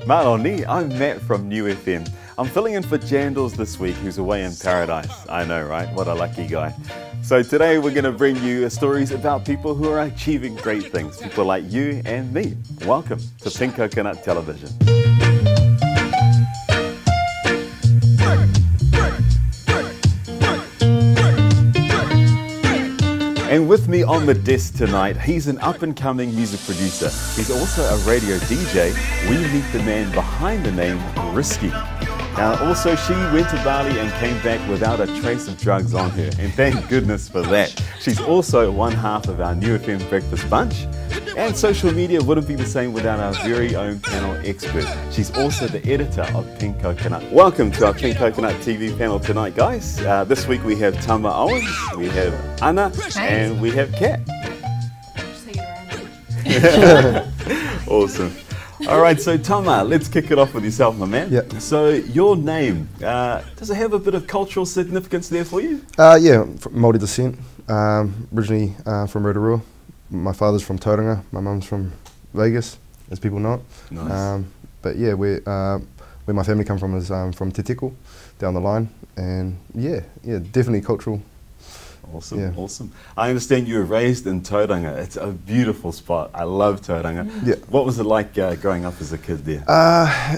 Maloni, I'm Matt from New FM. I'm filling in for Jandals this week, who's away in paradise. I know, right? What a lucky guy. So today we're going to bring you stories about people who are achieving great things, people like you and me. Welcome to Pink Coconut Television. And with me on the desk tonight, he's an up-and-coming music producer. He's also a radio DJ. We meet the man behind the name Risky. Now, also, she went to Bali and came back without a trace of drugs on her, and thank goodness for that. She's also one half of our New FM Breakfast Bunch, and social media wouldn't be the same without our very own panel expert. She's also the editor of Pink Coconut. Welcome to our Pink Coconut TV panel tonight, guys. This week we have Tama Owens, we have Anna, and we have Kat. Awesome. All right, so Tama, let's kick it off with yourself, my man. Yeah. So your name, does it have a bit of cultural significance there for you? Yeah, from Māori descent, originally from Rotorua. My father's from Tauranga, my mum's from Vegas, as people know it. Nice. But yeah, where my family come from is from Te Teko, down the line, and yeah, definitely cultural. Awesome, yeah. Awesome. I understand you were raised in Tauranga. It's a beautiful spot. I love Tauranga. Yeah. What was it like growing up as a kid there?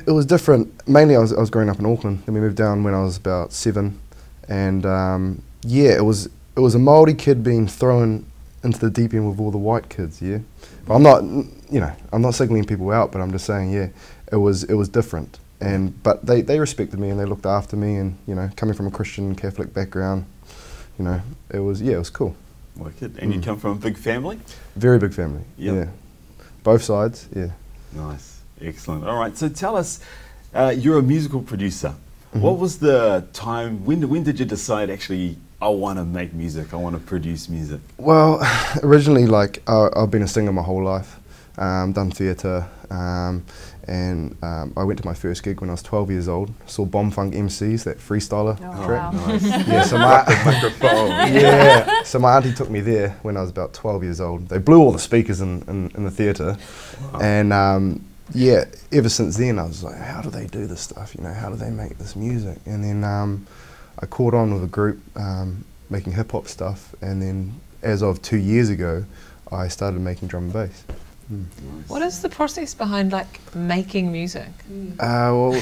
It was different. Mainly I was growing up in Auckland, then we moved down when I was about 7, and yeah, it was a Māori kid being thrown into the deep end with all the white kids, yeah. But I'm not singling people out, but I'm just saying, yeah, it was different. But they respected me and they looked after me, and coming from a Christian Catholic background, it was cool. Wicked. And you come from a big family? Very big family. Yep. Yeah. Both sides, yeah. Nice. Excellent. All right, so tell us, you're a musical producer. Mm-hmm. What was the time, when did you decide actually, I want to make music, I want to produce music? Well, originally, I've been a singer my whole life, done theatre, and I went to my first gig when I was 12 years old. Saw Bomb Funk MCs, that freestyler track. Wow. Nice. Yeah, so so my auntie took me there when I was about 12 years old. They blew all the speakers in the theatre, wow. And yeah, ever since then I was like, how do they do this stuff? How do they make this music? And then I caught on with a group making hip hop stuff, and then as of 2 years ago, I started making drum and bass. Nice. What is the process behind making music? Well,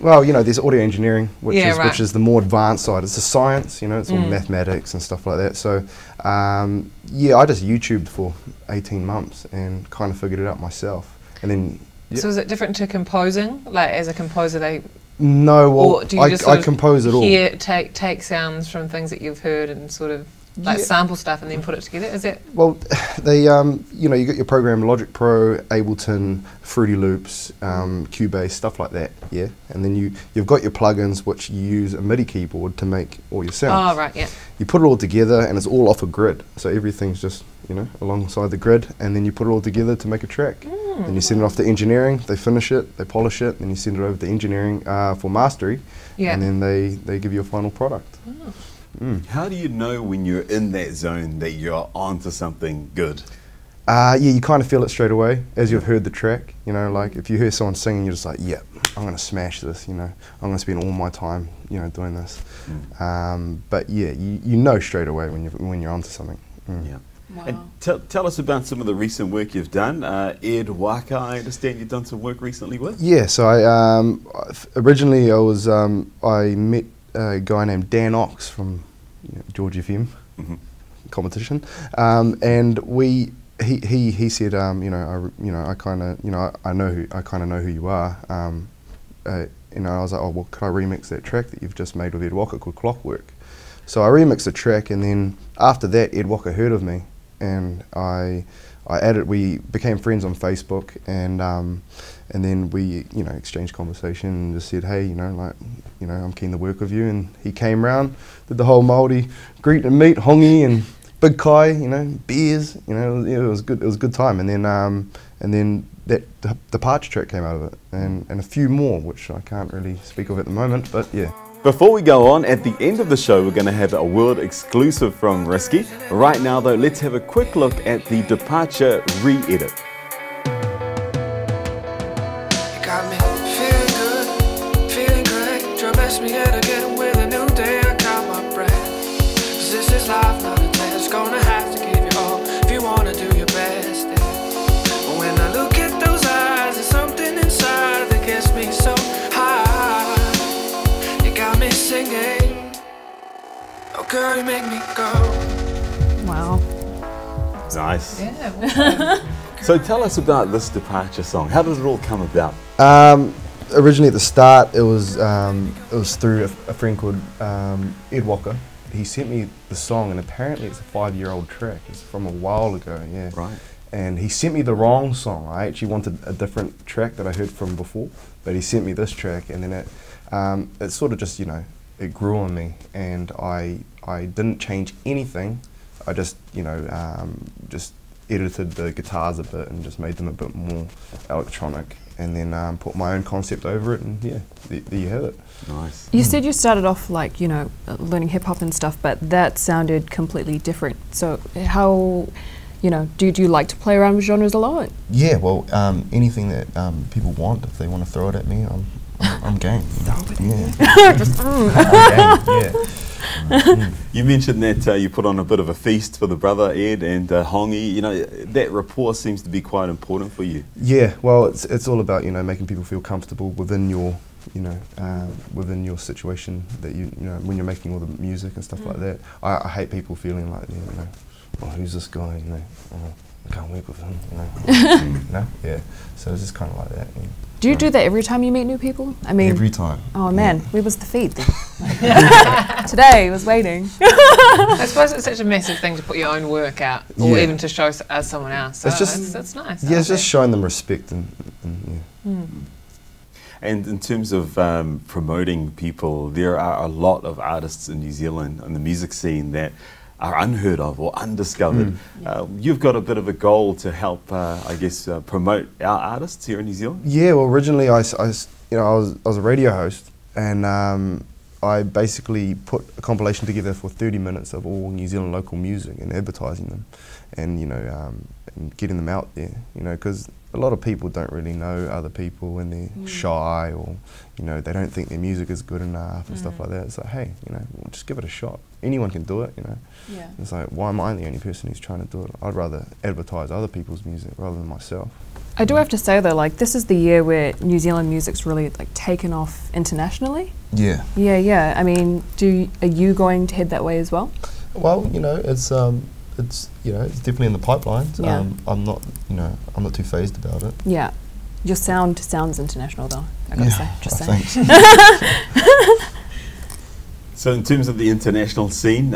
there's audio engineering, which is the more advanced side. It's a science, it's all mathematics and stuff like that. So yeah, I just YouTubed for 18 months and kind of figured it out myself. And then So is it different to composing? Like as a composer, no, well, or do you just I compose it all. Take sounds from things that you've heard and sort of sample stuff and then put it together? Is it? Well, they you got your program Logic Pro, Ableton, Fruity Loops, Cubase, stuff like that, yeah. And then you've got your plugins which you use a MIDI keyboard to make all your sounds. Oh right, yeah. You put it all together and it's all off a grid, so everything's just alongside the grid, and then you put it all together to make a track. Then you send it off to engineering, they finish it, they polish it, then you send it over to engineering for mastering, and then they give you a final product. Oh. How do you know when you're in that zone that you're onto something good? Yeah, you kind of feel it straight away as you've heard the track. Like if you hear someone singing, you're just like, yeah, I'm going to smash this. I'm going to spend all my time, doing this. But yeah, you know straight away when you're onto something. Yeah. Wow. And tell us about some of the recent work you've done. Ed Waka, I understand you've done some work recently with. Yeah, so I originally I met a guy named Dan Ox from George FM competition, and he said, I kind of know who you are. I was like, oh well, could I remix that track that you've just made with Ed Waka called Clockwork? So I remixed the track, and then after that, Ed Waka heard of me, and we became friends on Facebook, and then we exchanged conversation and just said, hey, I'm keen to work with you. And he came round, did the whole Māori greet and meet, hongi and big kai, beers, it was good. It was a good time. And then that Departure track came out of it, and a few more which I can't really speak of at the moment, but yeah. Before we go on, at the end of the show, we're going to have a world exclusive from Risky. Right now, though, let's have a quick look at the Departure re-edit. Kiss me yet again with a new day, I count my breath. 'Cause this is life, not a test. Gonna have to give you all if you wanna do your best, yeah. But when I look at those eyes, there's something inside that gets me so high. You got me singing, oh girl, you make me go. Wow. Nice. Yeah. So tell us about this Departure song. How does it all come about? Originally at the start, it was through a friend called Ed Walker. He sent me the song, and apparently it's a 5-year-old track. It's from a while ago, yeah. Right. And he sent me the wrong song. I actually wanted a different track that I heard from before, but he sent me this track, and then it sort of just, you know, it grew on me, and I didn't change anything. I just, you know, just edited the guitars a bit and just made them a bit more electronic, and then put my own concept over it, and yeah, there you have it. Nice. You said you started off like, you know, learning hip hop and stuff, but that sounded completely different. So how, you know, do you like to play around with genres a lot? Yeah, well, anything that people want, if they want to throw it at me, I'm game. Yeah. Just, I'm game, yeah. You mentioned that you put on a bit of a feast for the brother Ed and Hongi. You know, that rapport seems to be quite important for you. Yeah, well, it's all about, you know, making people feel comfortable within your, you know, within your situation that you know, when you're making all the music and stuff like that. I hate people feeling like, you know, oh, who's this guy? You know, oh, I can't work with him. You know, you know? Yeah. So it's just kind of like that. Yeah. do you do that every time you meet new people? I mean, every time. Oh man, where was the feed? Today I was waiting. I suppose it's such a massive thing to put your own work out, or Yeah. even to show as someone else. So It's just- that's nice. Yeah, it's just showing them respect and yeah. And in terms of promoting people, there are a lot of artists in New Zealand on the music scene that are unheard of or undiscovered. You've got a bit of a goal to help, I guess, promote our artists here in New Zealand? Yeah, well, originally I was a radio host, and I basically put a compilation together for 30 minutes of all New Zealand local music and advertising them, and you know, and getting them out there. You know, because a lot of people don't really know other people, and they're shy, or you know, they don't think their music is good enough and stuff like that. It's like, hey, you know, well, just give it a shot. Anyone can do it, you know. Yeah. It's like, why am I the only person who's trying to do it? I'd rather advertise other people's music rather than myself. I do have to say though, like this is the year where New Zealand music's really like taken off internationally. Yeah. Yeah, yeah. I mean, are you going to head that way as well? Well, you know, it's you know, it's definitely in the pipeline. Yeah. I'm not, you know, I'm not too phased about it. Yeah. Your sound sounds international though, I gotta say. Just saying. Thanks. So in terms of the international scene,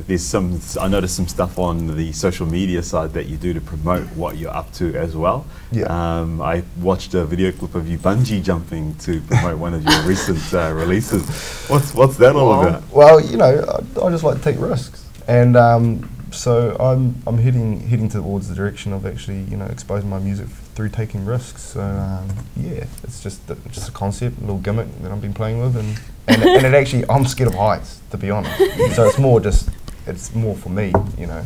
there's some, I noticed some stuff on the social media side that you do to promote what you're up to as well. Yeah. I watched a video clip of you bungee jumping to promote one of your recent releases. What's that all about? Well, you know, I just like to take risks, and so I'm heading towards the direction of actually, you know, exposing my music through taking risks. So yeah, it's just a concept, a little gimmick that I've been playing with, and it actually, I'm scared of heights, to be honest. So it's more for me, you know,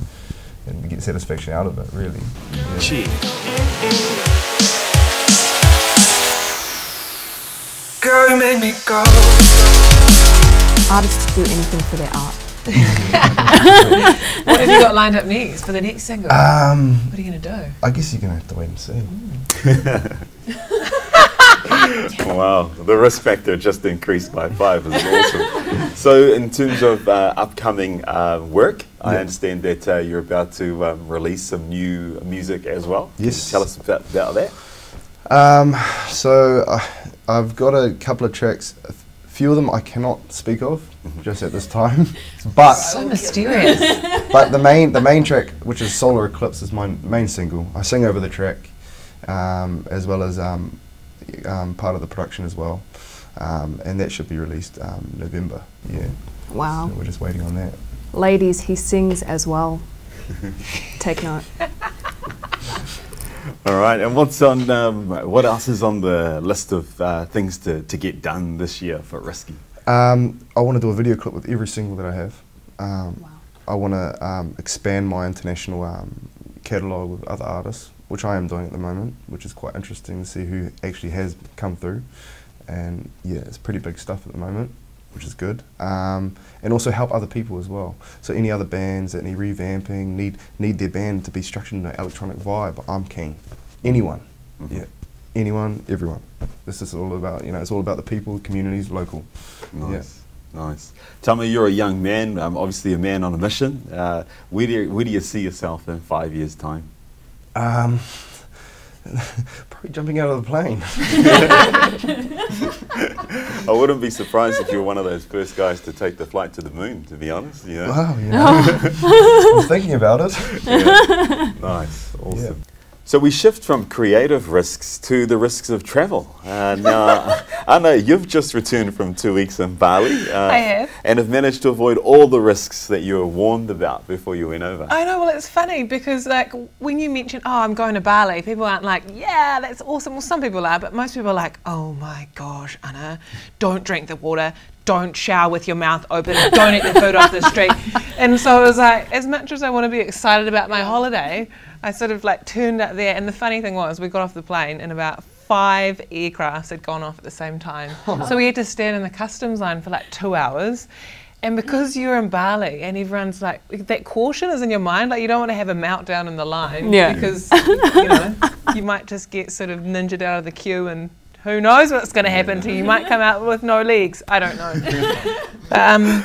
and get satisfaction out of it, really. Yeah. Girl, you make me go. Artists do anything for their art. What have you got lined up next for the next single? What are you going to do? I guess you're going to have to wait and see. Wow, the risk factor just increased by 5 is awesome. So in terms of upcoming work, I understand that you're about to release some new music as well. Yes. Can you tell us about that? So I've got a couple of tracks. A few of them I cannot speak of just at this time, but So mysterious. but the main track, which is Solar Eclipse, is my main single. I sing over the track, as well as part of the production as well, and that should be released November. Yeah. Wow. So we're just waiting on that. Ladies, he sings as well. Take note. All right, and what's on? What else is on the list of things to get done this year for Risky? I want to do a video clip with every single that I have. Wow. I want to expand my international catalogue with other artists, which I am doing at the moment, which is quite interesting to see who actually has come through. and yeah, it's pretty big stuff at the moment, which is good. And also help other people as well. So any other bands that need revamping, need their band to be structured in an electronic vibe, I'm keen. Anyone, yeah, anyone, everyone. This is all about, you know, it's all about the people, communities, local. Nice. Nice. Tama, you're a young man, obviously a man on a mission. Where do you see yourself in 5 years' time? Probably jumping out of the plane. I wouldn't be surprised if you were one of those first guys to take the flight to the moon, to be honest. You know? Wow, yeah. I'm thinking about it. Yeah. Nice, awesome. Yeah. So we shift from creative risks to the risks of travel. Now, I know you've just returned from 2 weeks in Bali. I have. And have managed to avoid all the risks that you were warned about before you went over. I know, well, it's funny because like when you mention, oh, I'm going to Bali, people aren't like, yeah, that's awesome. Well, some people are, but most people are like, oh my gosh, Anna, don't drink the water, don't shower with your mouth open, don't eat the food off the street. And so it was like, as much as I want to be excited about my holiday, I sort of like turned up there, and the funny thing was we got off the plane and about 5 aircrafts had gone off at the same time. So we had to stand in the customs line for like 2 hours. And because you're in Bali and everyone's like, that caution is in your mind, like you don't want to have a meltdown in the line because, you know, you might just get sort of ninja'd out of the queue and who knows what's going to happen to you. You might come out with no legs. I don't know.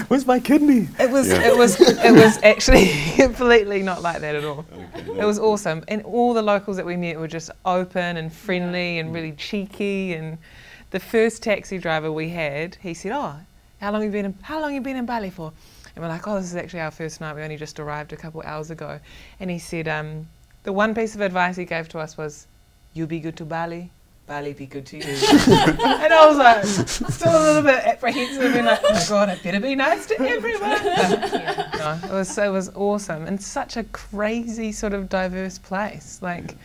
Where's my kidney? It was actually completely not like that at all. Okay, it was awesome, and all the locals that we met were just open and friendly and really cheeky. And the first taxi driver we had, he said, "Oh, how long you been in Bali for?" And we're like, "Oh, this is actually our first night. We only just arrived a couple hours ago." And he said, the one piece of advice he gave to us was, "You be good to Bali, Bali be good to you." And I was like, still a little bit apprehensive, being like, oh my God, I better be nice to everyone. No, it was awesome, and such a crazy sort of diverse place. Like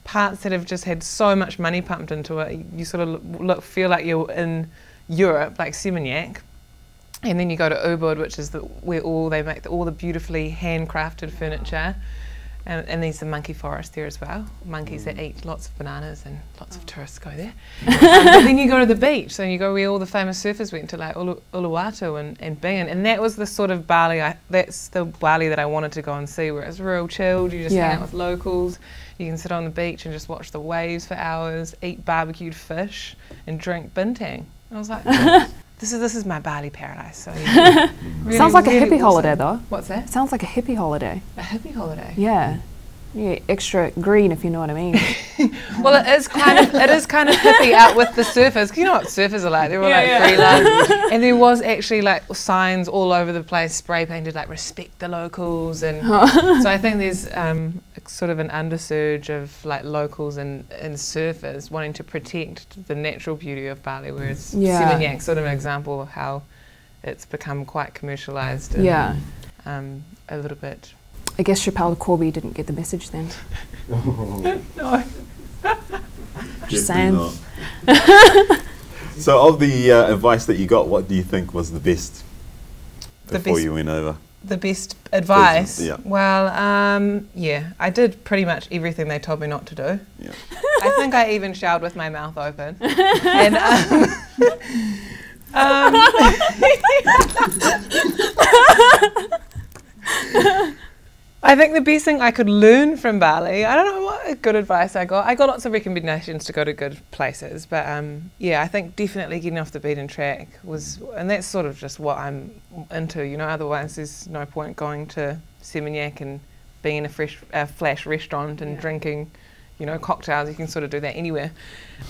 parts that have just had so much money pumped into it. You sort of feel like you're in Europe, like Seminyak. And then you go to Ubud, which is where they make all the beautifully handcrafted furniture. And there's the monkey forest there as well. Monkeys that eat lots of bananas, and lots of tourists go there. But then you go to the beach, so you go where all the famous surfers went to, like Uluwatu and Bingan. And that was the sort of Bali, that's the Bali that I wanted to go and see, where it's real chilled, you just hang out with locals, you can sit on the beach and just watch the waves for hours, eat barbecued fish, and drink bintang. And I was like, This is my Bali paradise. So yeah. Really, sounds like really a hippie awesome. holiday, though. What's that? Sounds like a hippie holiday. A hippie holiday. Yeah. Yeah, extra green, if you know what I mean. Well, it is kind of hippie out with the surfers. You know what surfers are like? They're all freelance. And there was actually like signs all over the place, spray painted like "respect the locals," and so I think there's sort of an undersurge of like locals and surfers wanting to protect the natural beauty of Bali, whereas Seminyak sort of an example of how it's become quite commercialised. And, a little bit. I guess Chappelle Corby didn't get the message then. No. Just saying. So of the advice that you got, what do you think was the best before you went over? The best advice? Yeah. Well, I did pretty much everything they told me not to do. Yeah. I think I even showered with my mouth open. And I think the best thing I could learn from Bali, I don't know what good advice I got. I got lots of recommendations to go to good places, but I think definitely getting off the beaten track was, and that's sort of just what I'm into, you know, otherwise there's no point going to Seminyak and being in a flash restaurant and drinking, you know, cocktails. You can sort of do that anywhere.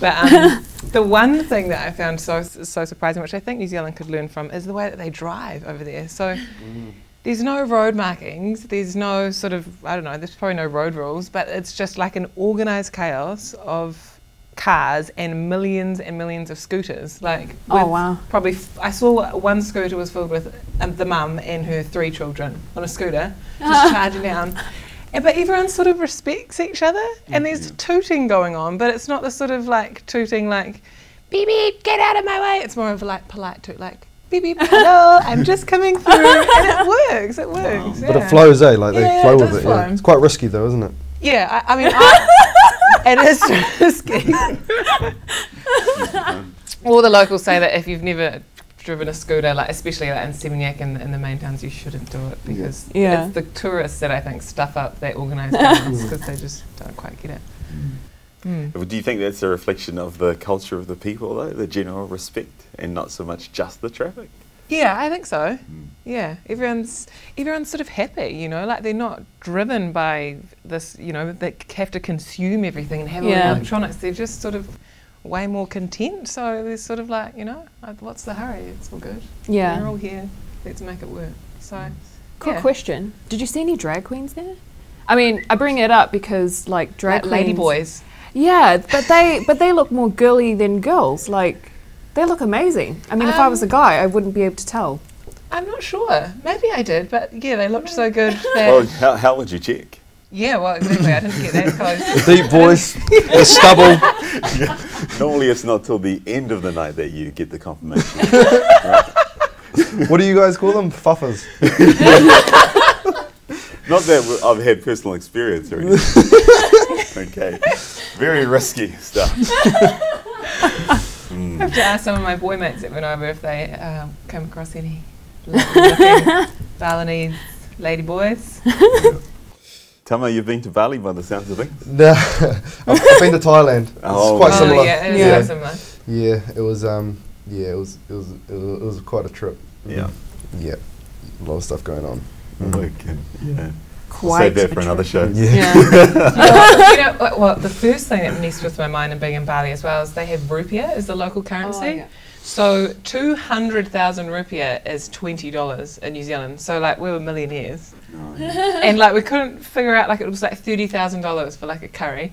But the one thing that I found so surprising, which I think New Zealand could learn from, is the way that they drive over there. So there's no road markings, there's no sort of, I don't know, there's probably no road rules, but it's just like an organised chaos of cars and millions of scooters. Like, probably, I saw one scooter was filled with the mum and her 3 children on a scooter, just charging down. But everyone sort of respects each other, and there's tooting going on, but it's not the sort of like tooting like, beep beep, get out of my way. It's more of like polite toot, like, beep beep, hello, I'm just coming through, and it works. Wow. But it flows, like they flow with it. Yeah. It's quite risky though, isn't it? Yeah, I mean, it is risky. Well, all the locals say that if you've never driven a scooter, like especially like in Seminyak and in the main towns, you shouldn't do it because it's the tourists that I think stuff up their organised towns because they just don't quite get it. Do you think that's a reflection of the culture of the people, though, the general respect, and not so much just the traffic? Yeah, I think so. Yeah, everyone's sort of happy, you know, like they're not driven by this, you know, they have to consume everything and have all the electronics. They're just sort of way more content. So they're sort of like, you know, what's the hurry? It's all good. Yeah. We're all here. Let's make it work. So, quick question: did you see any drag queens there? I mean, I bring it up because like drag queens, lady boys. Yeah, but they look more girly than girls. Like. They look amazing. I mean, if I was a guy, I wouldn't be able to tell. I'm not sure. Maybe I did, but yeah, they looked so good. Well, how would you check? Yeah, well, exactly. I didn't get that close. The deep voice, the stubble. Normally, it's not till the end of the night that you get the confirmation. What do you guys call them? Fuffers. Not that I've had personal experience or anything. Okay, very risky stuff. I have to ask some of my boy mates that went over if they come across any looking Balinese lady boys. Tama, you've been to Bali by the sounds of things? No, I've been to Thailand. Oh, it's quite similar. Yeah, it is quite similar. Yeah, it was. It was quite a trip. Yeah, yeah, a lot of stuff going on. Okay. Yeah. Quite save that for another show. Yeah. You know, well, the first thing that messed with my mind in being in Bali as well is they have rupiah as the local currency. Oh, yeah. So 200,000 rupiah is $20 in New Zealand. So like we were millionaires, and like we couldn't figure out, like it was like $30,000 for like a curry.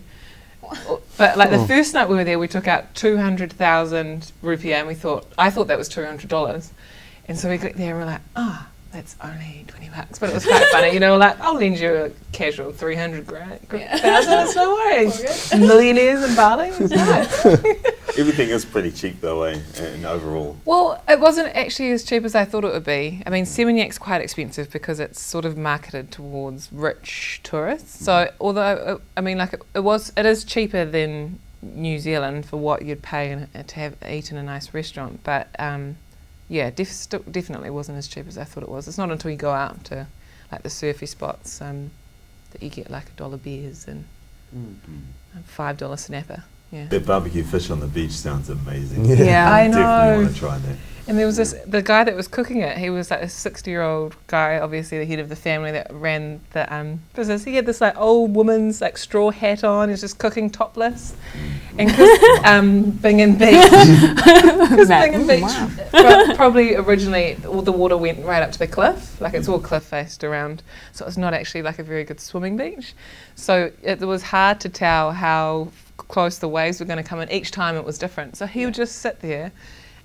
But like the first night we were there, we took out 200,000 rupiah, and I thought that was $200, and so we got there and we're like, that's only $20, but it was quite funny, you know, like I'll lend you a casual 300,000, it's no worries. Millionaires in Bali, it's nice. Everything is pretty cheap though, and overall. Well, it wasn't actually as cheap as I thought it would be. I mean, Seminak's quite expensive because it's sort of marketed towards rich tourists. So, although I mean, like it is cheaper than New Zealand for what you'd pay to have eat in a nice restaurant, but. Yeah, definitely wasn't as cheap as I thought it was. It's not until you go out to like the surfy spots that you get like $1 beers and $5 snapper. Yeah. That barbecue fish on the beach sounds amazing. Yeah, I know. Definitely want to try that. And there was the guy that was cooking it. He was like a 60-year-old guy, obviously the head of the family that ran the business. He had this like old woman's like straw hat on. He was just cooking topless. And because Bingham Beach, probably originally all the water went right up to the cliff. Like it's all cliff faced around, so it's not actually like a very good swimming beach. So it was hard to tell how close the waves were going to come in. Each time it was different. So he would just sit there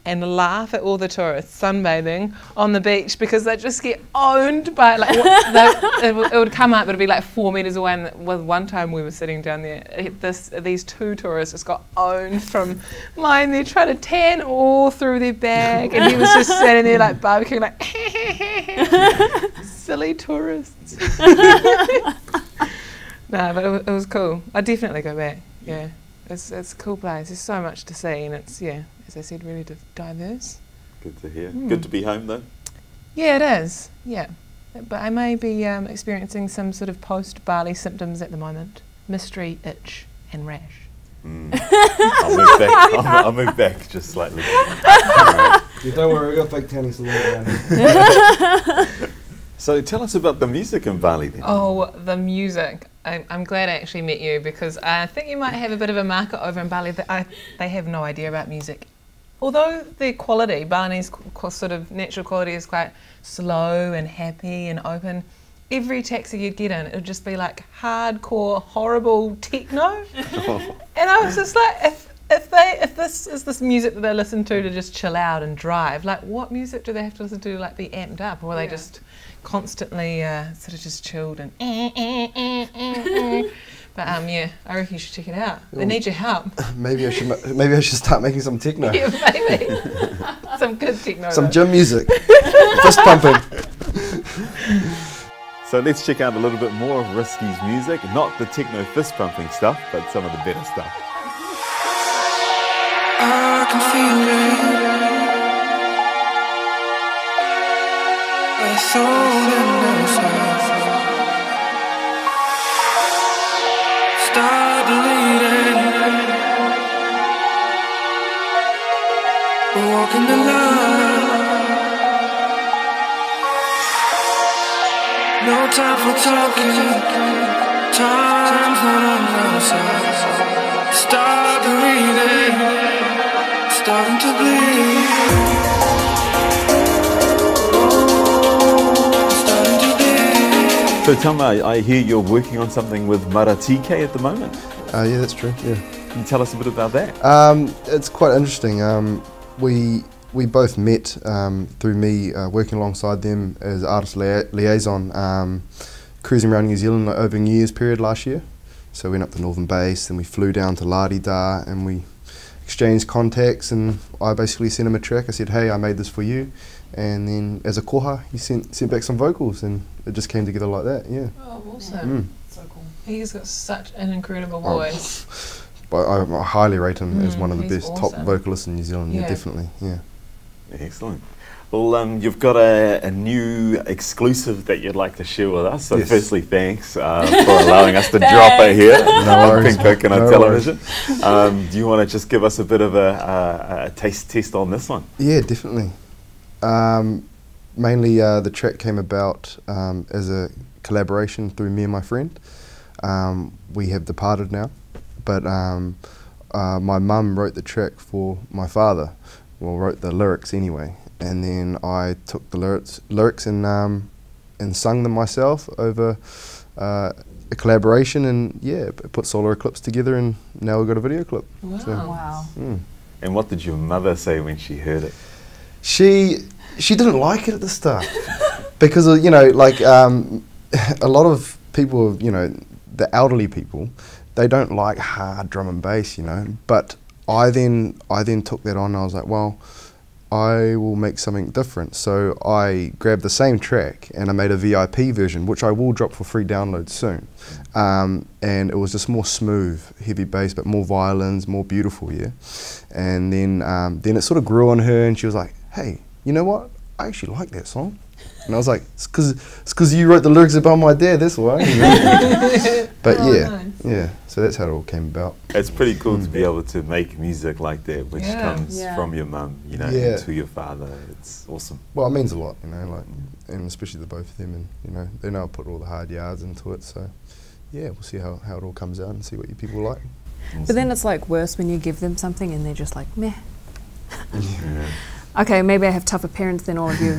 and laugh at all the tourists sunbathing on the beach because they just get owned by like it would come up, it'd be like 4 meters away, and one time we were sitting down there, these two tourists just got owned from lying there trying to tan all through their bag, and he was just sitting there like barbecuing like silly tourists. No, but it was cool. I'd definitely go back. Yeah, it's a cool place. There's so much to see, and it's as I said, really diverse. Good to hear. Good to be home though. Yeah, it is. Yeah, but I may be experiencing some sort of post-Bali symptoms at the moment: mystery, itch, and rash. I'll move back. I'll move back just slightly. Yeah, don't worry, I got fake tanning salon around here. So tell us about the music in Bali then. Oh, the music. I'm glad I actually met you because I think you might have a bit of a market over in Bali that they have no idea about music. Although the quality, Balinese sort of natural quality is quite slow and happy and open, every taxi you'd get in, it would just be like hardcore, horrible techno. And I was just like, if this is this music that they listen to just chill out and drive, like what music do they have to listen to like be amped up, or are they just constantly sort of just chilled and but yeah, I reckon you should check it out. They need your help. Maybe I should start making some techno. Yeah, maybe. Some good techno. Some gym music. Fist pumping. So let's check out a little bit more of Risky's music. Not the techno fist pumping stuff, but some of the better stuff. I can feel it. I thought it myself. Start bleeding. We're walking the line. No time for talking. Time's not on our side. Start breathing. Starting to bleed. So Tama, I hear you're working on something with Maratike at the moment. Yeah, that's true. Yeah. Can you tell us a bit about that? It's quite interesting. We both met through me working alongside them as artist liaison, cruising around New Zealand over New Year's period last year. So we went up to Northern Base, and we flew down to La-di-da, and we exchanged contacts, and I basically sent him a track. I said, hey, I made this for you. And then as a koha, he sent back some vocals, and it just came together like that, yeah. Oh, awesome. So cool. He's got such an incredible voice. But I highly rate him as one of the he's best top vocalists in New Zealand, yeah, definitely, yeah. Excellent. Well, you've got a new exclusive that you'd like to share with us. So Yes. firstly, thanks for allowing us to drop it here on Pink Coconut Television. Do you want to just give us a bit of a taste test on this one? Yeah, definitely. Mainly the track came about as a collaboration through me and my friend. We have departed now, but my mum wrote the track for my father, well, wrote the lyrics anyway, and then I took the lyrics and sung them myself over a collaboration, and yeah, put Solar Eclipse together, and now we've got a video clip. Wow. So, Wow. And what did your mother say when she heard it? She didn't like it at the start because of, you know, like a lot of people, you know, the elderly people, they don't like hard drum and bass, you know. But I then took that on, and I was like, well, I will make something different. So I grabbed the same track and I made a VIP version, which I will drop for free download soon. And it was just more smooth, heavy bass, but more violins, more beautiful, yeah. And then it sort of grew on her, and she was like, hey, you know what? I actually like that song. And I was like, it's because you wrote the lyrics about my dad, that's why. You know? But yeah, so that's how it all came about. It's pretty cool to be able to make music like that, which comes from your mum, you know, to your father. It's awesome. Well, it means a lot, you know, like, and especially the both of them, and you know, they know I put all the hard yards into it. So yeah, we'll see how it all comes out and see what you people like. Awesome. But then it's like worse when you give them something and they're just like, meh. Yeah. Okay, maybe I have tougher parents than all of you. No,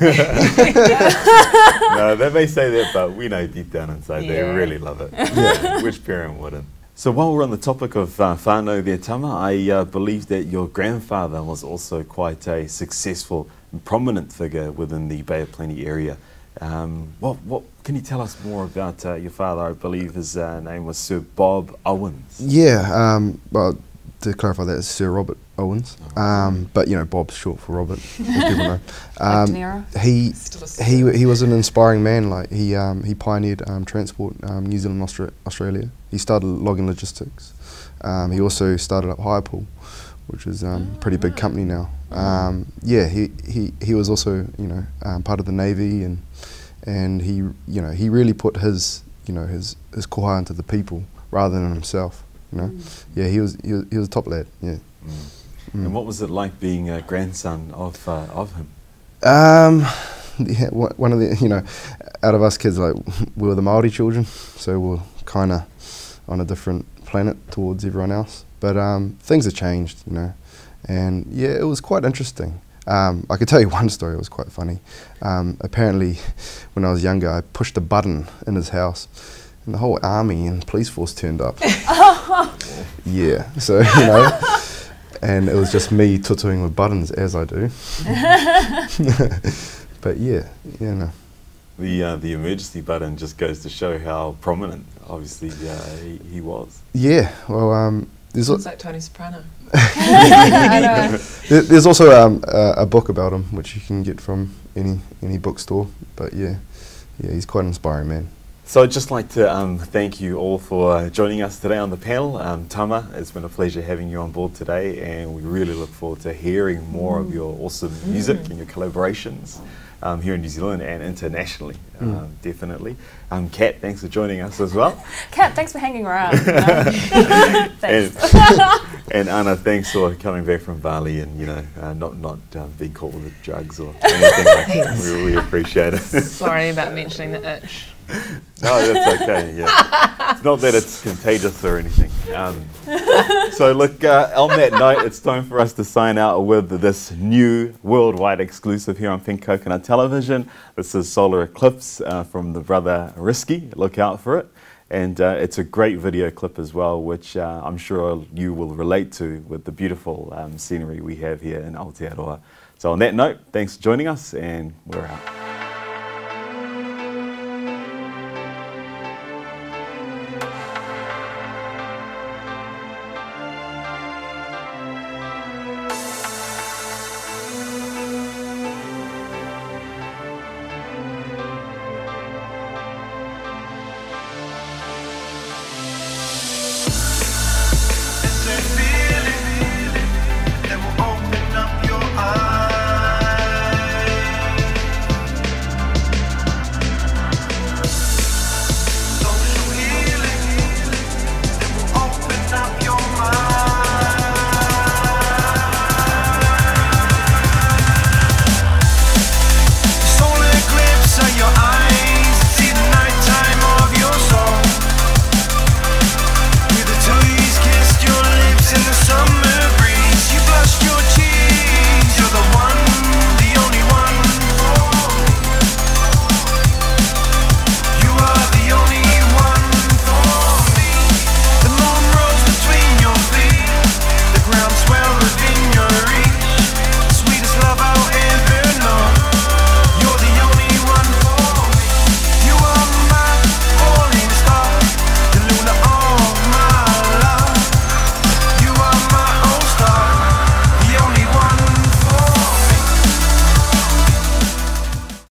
they may say that, but we know deep down inside they really love it. Yeah. Which parent wouldn't? So while we're on the topic of whānau there, Tama, I believe that your grandfather was also quite a successful and prominent figure within the Bay of Plenty area. What can you tell us more about your father? I believe his name was Sir Bob Owens. Yeah, well, to clarify, that is Sir Robert Owens, but you know, Bob's short for Robert, as people know. Like De Niro? He was an inspiring man. Like he pioneered transport, New Zealand, Australia. He started logging logistics. He also started up Hirepool, which is a pretty big company now. Yeah, he was also, you know, part of the Navy, and he really put his koha into the people rather than himself. You know, yeah, he was a top lad. Yeah. And what was it like being a grandson of him? Yeah, one of the, you know, out of us kids, like, we were the Māori children, so we're kind of on a different planet towards everyone else. But things have changed, you know, and yeah, it was quite interesting. I could tell you one story. It was quite funny. Apparently, when I was younger, I pushed a button in his house, and the whole army and police force turned up. Yeah, so, you know, and it was just me tattooing with buttons, as I do. But yeah, no. The emergency button just goes to show how prominent, obviously, he was. Yeah, well, Sounds like Tony Soprano. There's also a book about him, which you can get from any bookstore. But yeah, he's quite an inspiring man. So I'd just like to thank you all for joining us today on the panel. Tama, it's been a pleasure having you on board today, and we really look forward to hearing more of your awesome music and your collaborations here in New Zealand and internationally, definitely. Kat, thanks for joining us as well. Kat, thanks for hanging around. Thanks. And Anna, thanks for coming back from Bali and not being caught with drugs or anything like that. We really appreciate it. Sorry about mentioning the itch. No, that's okay. Yeah, it's not that it's contagious or anything. So look, on that note, it's time for us to sign out with this new worldwide exclusive here on Pink Coconut Television. This is Solar Eclipse from the brother Risky. Look out for it. And it's a great video clip as well, which I'm sure you will relate to with the beautiful scenery we have here in Aotearoa. So on that note, thanks for joining us, and we're out.